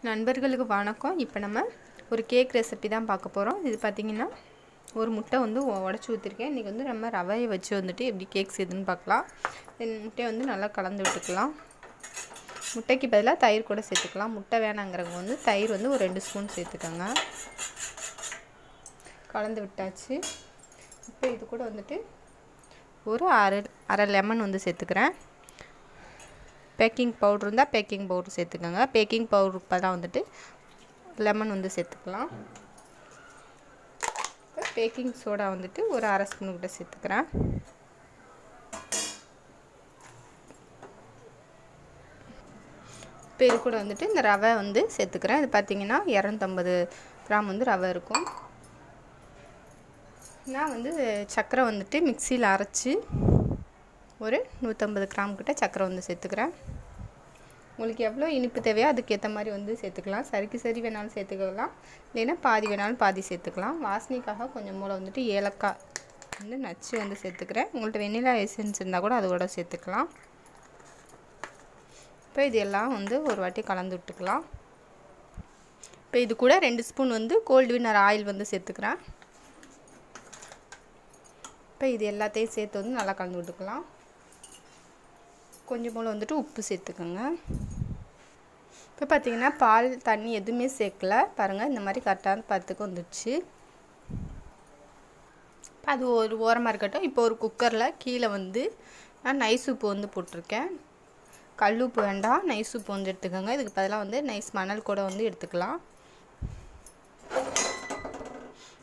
நண்பர்களுக்கு வணக்கம். இப்போ நம்ம ஒரு கேக் ரெசிபி தான் பார்க்க போகிறோம். இது பார்த்திங்கன்னா ஒரு முட்டை வந்து உடச்சி ஊற்றிருக்கேன். இன்றைக்கி வந்து நம்ம ரவையை வச்சு வந்துட்டு எப்படி கேக் செய்யுதுன்னு பார்க்கலாம். முட்டையை வந்து நல்லா கலந்து விட்டுக்கலாம். முட்டைக்கு பதிலாக தயிர் கூட சேர்த்துக்கலாம். முட்டை வேணாங்கிறவங்க வந்து தயிர் வந்து ஒரு 2 ஸ்பூன் சேர்த்துக்கோங்க. கலந்து விட்டாச்சு. இப்போ இது கூட வந்துட்டு ஒரு அரை லெமன் வந்து சேர்த்துக்கிறேன். பேக்கிங் பவுட்ரு இருந்தால் பேக்கிங் பவுட்ரு சேர்த்துக்கோங்க. பேக்கிங் பவுடருக்கு பதிலாக வந்துட்டு லெமன் வந்து சேர்த்துக்கலாம். இப்போ பேக்கிங் சோடா வந்துட்டு ஒரு அரை ஸ்பூன் கிட்ட சேர்த்துக்கிறேன். இப்போ இது கூட வந்துட்டு இந்த ரவை வந்து சேர்த்துக்கிறேன். இது பார்த்திங்கன்னா 250 கிராம் வந்து ரவை இருக்கும். நான் வந்து சர்க்கரை வந்துட்டு மிக்சியில் அரைச்சி ஒரு 150 கிராம் கிட்ட சர்க்கரை வந்து சேர்த்துக்கிறேன். உங்களுக்கு எவ்வளோ இனிப்பு தேவையோ அதுக்கேற்ற மாதிரி வந்து சேர்த்துக்கலாம். சரி வேணாலும் சேர்த்துக்கலாம், இல்லைன்னா பாதி வேணாலும் பாதி சேர்த்துக்கலாம். வாசனைக்காக கொஞ்சம் மூளை வந்துட்டு ஏலக்காய் வந்து நச்சு வந்து சேர்த்துக்கிறேன். உங்கள்கிட்ட வெண்ணிலா எசன்ஸ் இருந்தால் கூட அதோட சேர்த்துக்கலாம். இப்போ இது எல்லாம் வந்து ஒரு வாட்டி கலந்து விட்டுக்கலாம். இப்போ இது கூட 2 ஸ்பூன் வந்து கோல்டு வின்னர் ஆயில் வந்து சேர்த்துக்கிறேன். இப்போ இது எல்லாத்தையும் சேர்த்து வந்து நல்லா கலந்து விட்டுக்கலாம். கொஞ்சம் போல் வந்துட்டு உப்பு சேர்த்துக்கோங்க. இப்போ பார்த்திங்கன்னா பால் தண்ணி எதுவுமே சேர்க்கல பாருங்கள். இந்த மாதிரி கரெக்டான பதத்துக்கு வந்துடுச்சு. இப்போ அது ஒரு ஓரமாக இருக்கட்டும். இப்போ ஒரு குக்கரில் கீழே வந்து நான் நைஸ் உப்பு வந்து போட்டிருக்கேன். கல் உப்பு வேண்டாம், நைஸ் உப்பு வந்து எடுத்துக்கோங்க. இதுக்கு பதிலாக வந்து நைஸ் மணல் கூட வந்து எடுத்துக்கலாம்.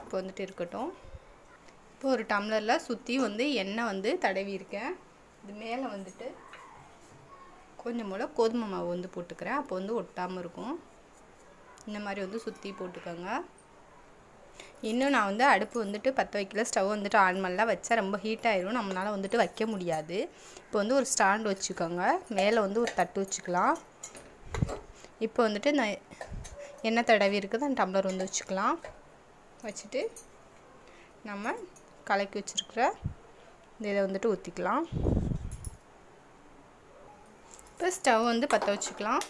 இப்போ வந்துட்டு இருக்கட்டும். இப்போ ஒரு டம்ளரில் சுற்றி வந்து எண்ணெய் வந்து தடவி இருக்கேன். இது மேலே வந்துட்டு கொஞ்சம் போல் கோதுமை மாவு வந்து போட்டுக்கிறேன். அப்போ வந்து ஒட்டாமல் இருக்கும். இந்த மாதிரி வந்து சுற்றி போட்டுக்கோங்க. இன்னும் நான் வந்து அடுப்பு வந்துட்டு பற்ற வைக்கல. ஸ்டவ் வந்துட்டு ஆன் பண்ணலாம். வச்சா ரொம்ப ஹீட் ஆயிடும், நம்மளால் வந்துட்டு வைக்க முடியாது. இப்போ வந்து ஒரு ஸ்டாண்ட் வச்சுக்கோங்க. மேலே வந்து ஒரு தட்டு வச்சுக்கலாம். இப்போ வந்துட்டு நான் எண்ணெய் தடவி இருக்குது அந்த டம்ளர் வந்து வச்சுக்கலாம். வச்சுட்டு நம்ம கலக்கி வச்சுருக்கிற இதை வந்துட்டு ஊற்றிக்கலாம். இப்போ ஸ்டவ் வந்து பற்ற வச்சுக்கலாம்.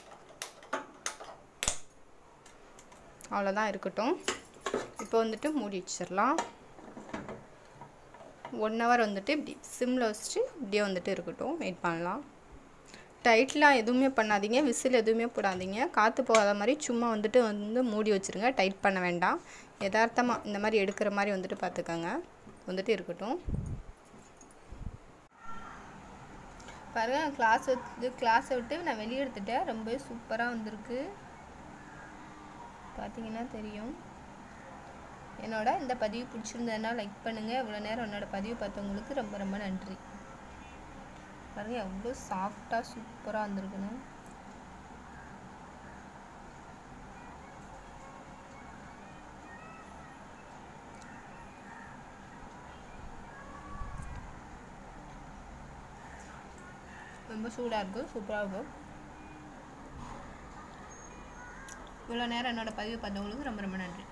அவ்வளோதான் இருக்கட்டும். இப்போ வந்துட்டு மூடி வச்சிடலாம். 1 ஹவர் வந்துட்டு இப்படி சிம்மில் வச்சுட்டு இப்படியே வந்துட்டு இருக்கட்டும். வெயிட் பண்ணலாம். டைட்லாம் எதுவுமே பண்ணாதீங்க, விசில் எதுவுமே போடாதீங்க. காற்று போகாத மாதிரி சும்மா வந்துட்டு மூடி வச்சுருங்க. டைட் பண்ண வேண்டாம். யதார்த்தமாக இந்த மாதிரி எடுக்கிற மாதிரி வந்துட்டு பார்த்துக்கோங்க. வந்துட்டு இருக்கட்டும். பாருங்கள், கிளாஸை விட்டு நான் வெளியே எடுத்துட்டேன். ரொம்பவே சூப்பராக வந்திருக்கு. பார்த்தீங்கன்னா தெரியும். என்னோட இந்த பதிவு பிடிச்சிருந்ததுன்னா லைக் பண்ணுங்கள். இவ்வளோ நேரம் என்னோட பதிவு பார்த்தவங்களுக்கு ரொம்ப ரொம்ப நன்றி. பாருங்கள் எவ்வளோ சாஃப்டாக சூப்பராக வந்திருக்குன்னு. ரொம்ப சூடாக இருக்குது, சூப்பராக இருக்கும். இவ்வளோ நேரம் என்னோடய பதிவு பார்த்தவங்களுக்கு ரொம்ப ரொம்ப நன்றி.